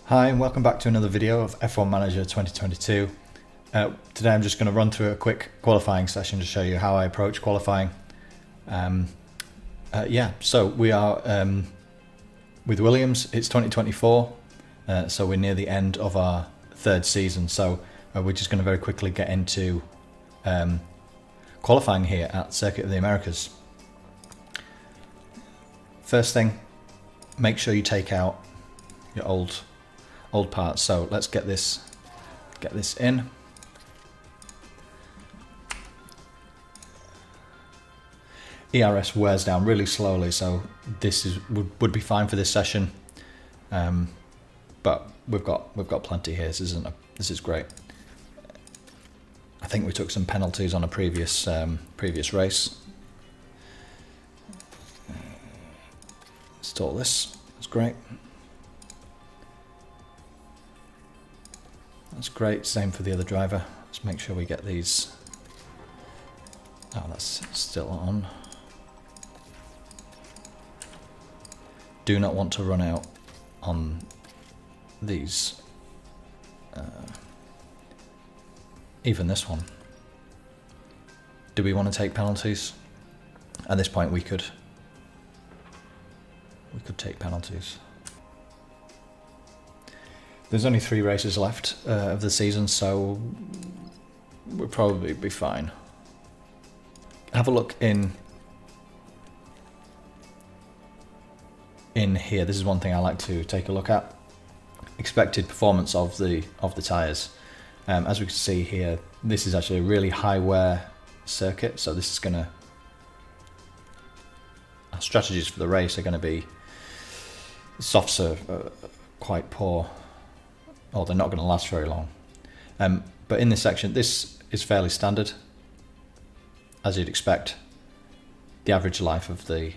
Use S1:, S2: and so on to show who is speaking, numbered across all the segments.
S1: Hi and welcome back to another video of F1 Manager 2022. Today I'm just going to run through a quick qualifying session to show you how I approach qualifying. So we are with Williams. It's 2024, so we're near the end of our third season, so we're just going to very quickly get into qualifying here at Circuit of the Americas. First thing, make sure you take out your old parts. So let's get this in. ERS wears down really slowly, so this would be fine for this session. But we've got plenty here. This is great. I think we took some penalties on a previous race. Install this. That's great. That's great. Same for the other driver. Let's make sure we get these. Oh, that's still on. Do not want to run out on these. Even this one. Do we want to take penalties? At this point, we could take penalties. There's only 3 races left of the season, so we'll probably be fine. Have a look in here. This is one thing I like to take a look at. Expected performance of the tyres. As we can see here, this is actually a really high wear circuit, so this is gonna. Our strategies for the race are going to be softs are quite poor. Or they're not going to last very long. But in this section, this is fairly standard, as you'd expect. The average life of the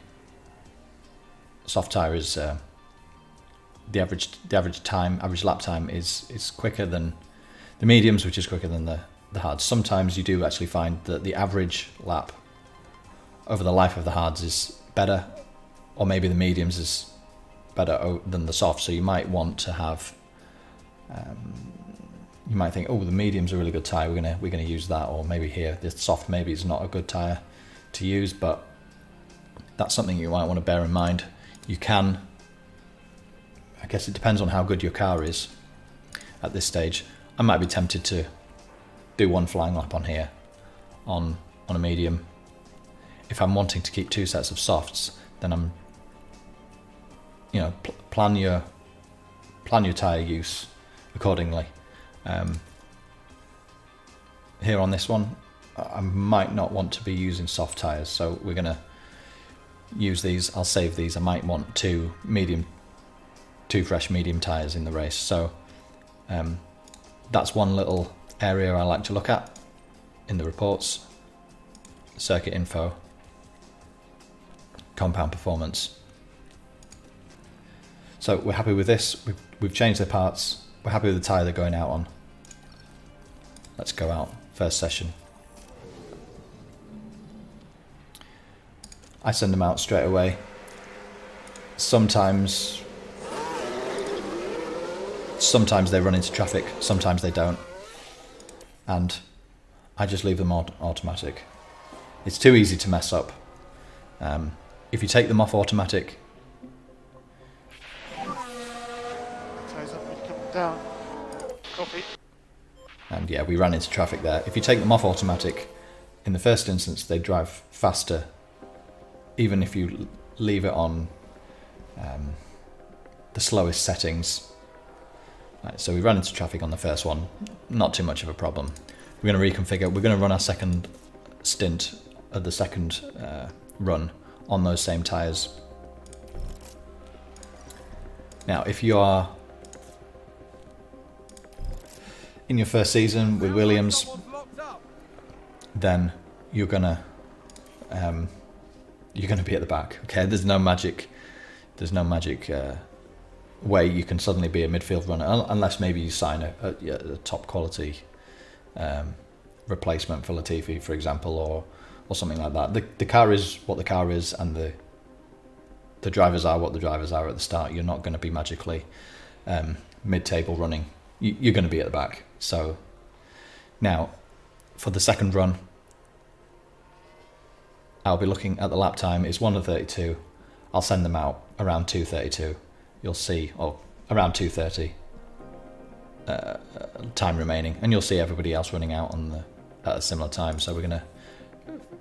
S1: soft tyre is the average lap time is quicker than the mediums, which is quicker than the hards. Sometimes you do actually find that the average lap over the life of the hards is better, or maybe the mediums is better than the soft. So you might want to have. You might think, oh, the medium's a really good tyre, we're gonna use that, or maybe here the soft maybe is not a good tyre to use, but that's something you might want to bear in mind. You can, I guess it depends on how good your car is at this stage. I might be tempted to do one flying lap on here on a medium. If I'm wanting to keep 2 sets of softs, then I'm plan your tyre use accordingly. Here on this one, I might not want to be using soft tyres, so we're going to use these. I'll save these. I might want 2 fresh medium tyres in the race. So that's one little area I like to look at in the reports. Circuit info, compound performance. So we're happy with this. We've changed the parts. We're happy with the tyre they're going out on. Let's go out. First session. I send them out straight away. Sometimes they run into traffic, sometimes they don't. And I just leave them automatic. It's too easy to mess up. If you take them off automatic,
S2: down. Copy.
S1: And yeah, we ran into traffic there. If you take them off automatic, in the first instance, they drive faster, even if you leave it on the slowest settings. Right, so we ran into traffic on the first one, not too much of a problem. We're going to reconfigure. We're going to run our second stint of the second run on those same tyres. Now, if you are in your first season with Williams, then you're gonna be at the back. Okay, there's no magic way you can suddenly be a midfield runner, unless maybe you sign a top quality replacement for Latifi, for example, or something like that. The car is what the car is, and the drivers are what the drivers are at the start. You're not going to be magically mid-table running, you're going to be at the back. So now for the second run, I'll be looking at the lap time is 1:32. I'll send them out around 2:32. You'll see, or around 2:30 time remaining, and you'll see everybody else running out at a similar time. So we're going to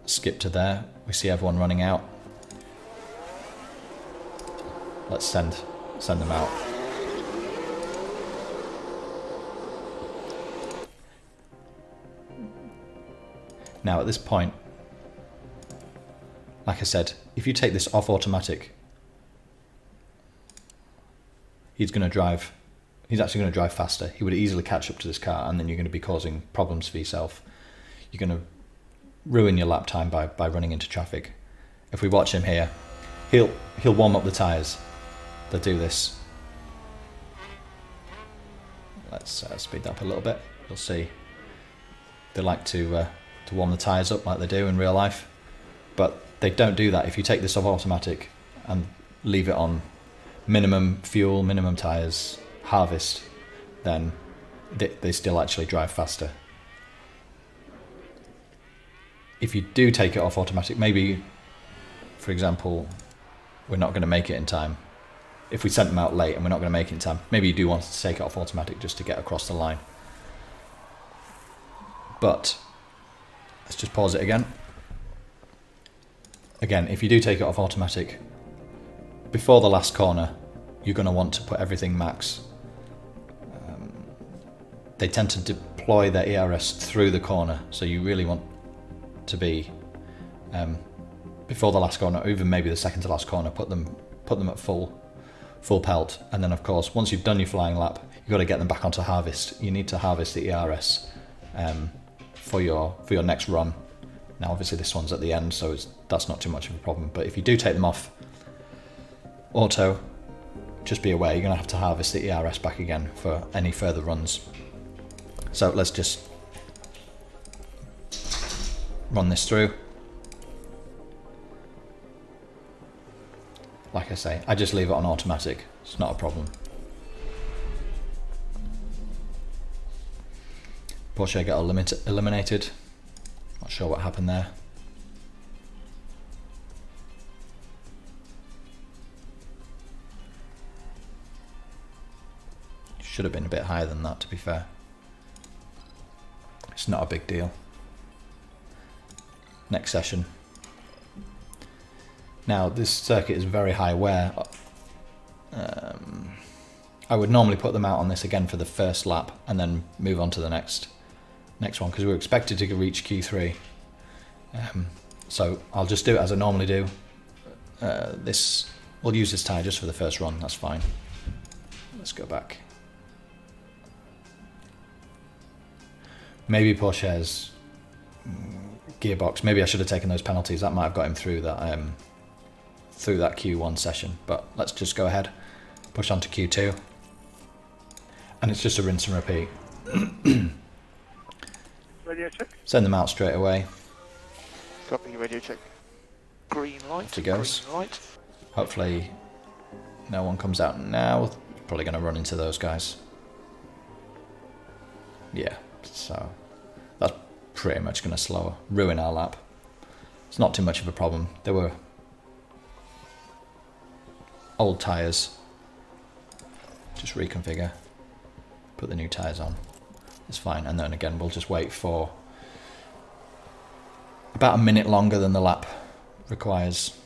S1: skip to there. We see everyone running out. Let's send them out. Now at this point, like I said, if you take this off automatic, he's actually going to drive faster. He would easily catch up to this car, and then you're going to be causing problems for yourself. You're going to ruin your lap time by running into traffic. If we watch him here, he'll warm up the tyres. They'll do this. Let's speed that up a little bit. You'll see they like to warm the tyres up like they do in real life, but they don't do that if you take this off automatic and leave it on minimum fuel, minimum tyres, harvest. Then they still actually drive faster. If you do take it off automatic, maybe, for example, we're not going to make it in time. If we sent them out late and we're not going to make it in time, maybe you do want to take it off automatic just to get across the line. But let's just pause it again. Again, if you do take it off automatic, before the last corner, you're going to want to put everything max. They tend to deploy their ERS through the corner, so you really want to be before the last corner, or even maybe the second to last corner, put them at full pelt, and then of course once you've done your flying lap, you've got to get them back onto harvest. You need to harvest the ERS for your next run. Now obviously this one's at the end, so that's not too much of a problem, but if you do take them off auto, just be aware you're going to have to harvest the ERS back again for any further runs. So let's just run this through. Like I say, I just leave it on automatic. It's not a problem. Porsche got eliminated. Not sure what happened there. Should have been a bit higher than that, to be fair. It's not a big deal. Next session. Now this circuit is very high wear. I would normally put them out on this again for the first lap and then move on to the next one, because we were expected to reach Q3. So I'll just do it as I normally do. We'll use this tyre just for the first run, that's fine. Let's go back. Maybe Porsche's gearbox, maybe I should have taken those penalties. That might have got him through that Q1 session, but let's just go ahead, push on to Q2, and it's just a rinse and repeat.
S2: Radio check.
S1: Send them out straight away.
S2: Copy, radio check. Green light.
S1: Off it goes.
S2: Green light.
S1: Hopefully no one comes out now. Probably going to run into those guys. Yeah, so that's pretty much going to ruin our lap. It's not too much of a problem. There were old tyres. Just reconfigure. Put the new tyres on. It's fine. And then again, we'll just wait for about a minute longer than the lap requires.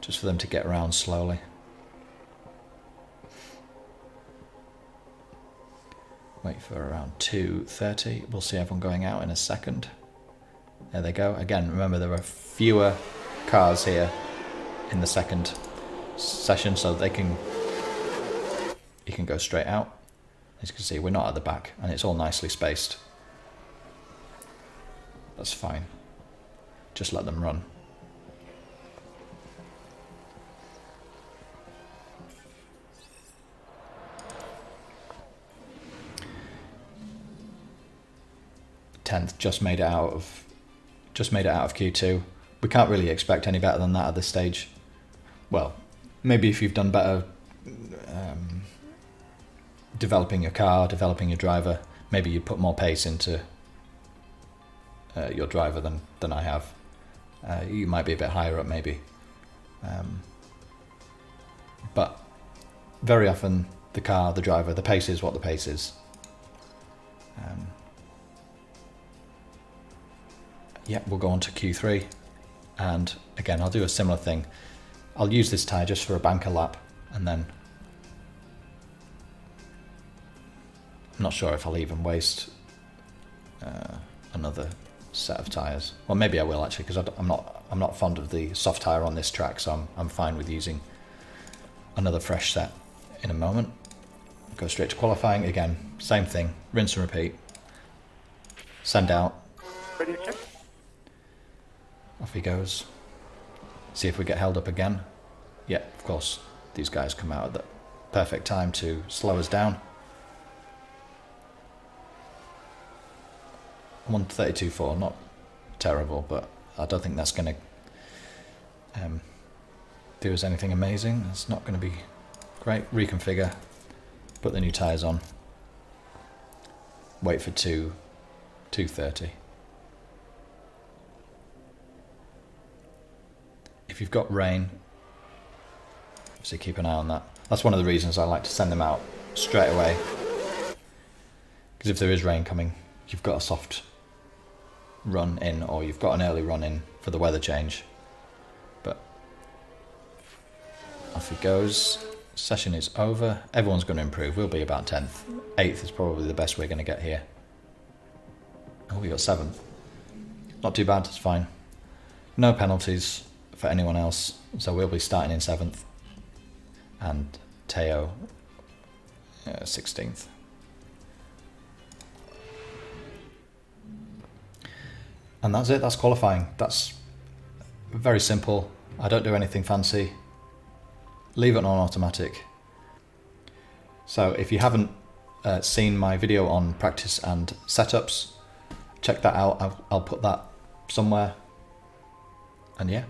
S1: Just for them to get around slowly. Wait for around 2:30. We'll see everyone going out in a second. There they go. Again, remember there are fewer cars here in the second session, so you can go straight out. As you can see, we're not at the back, and it's all nicely spaced. That's fine. Just let them run. Tenth just made it out of Q2. We can't really expect any better than that at this stage. Well, maybe if you've done better developing your car, developing your driver, maybe you'd put more pace into your driver than I have. You might be a bit higher up maybe. But very often the car, the driver, the pace is what the pace is. Yeah, we'll go on to Q3, and again I'll do a similar thing. I'll use this tyre just for a banker lap, and then I'm not sure if I'll even waste another set of tyres. Well, maybe I will actually, because I'm not fond of the soft tyre on this track, so I'm fine with using another fresh set in a moment. Go straight to qualifying again, same thing, rinse and repeat. Send out.
S2: Radio check.
S1: Off he goes. See if we get held up again. Yeah, of course, these guys come out at the perfect time to slow us down. 1:32.4, not terrible, but I don't think that's going to do us anything amazing. It's not going to be great. Reconfigure, put the new tyres on, wait for 2:30. If you've got rain, obviously keep an eye on that. That's one of the reasons I like to send them out straight away, because if there is rain coming, you've got a soft run in, or you've got an early run in for the weather change. But off he goes. Session is over. Everyone's going to improve. We'll be about 10th. 8th is probably the best we're going to get here. Oh, we got 7th. Not too bad, it's fine. No penalties for anyone else, so we'll be starting in 7th. And Teo 16th. And that's it, that's qualifying. That's very simple. I don't do anything fancy. Leave it on automatic. So if you haven't seen my video on practice and setups, check that out. I'll put that somewhere. And yeah,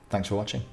S1: thanks for watching.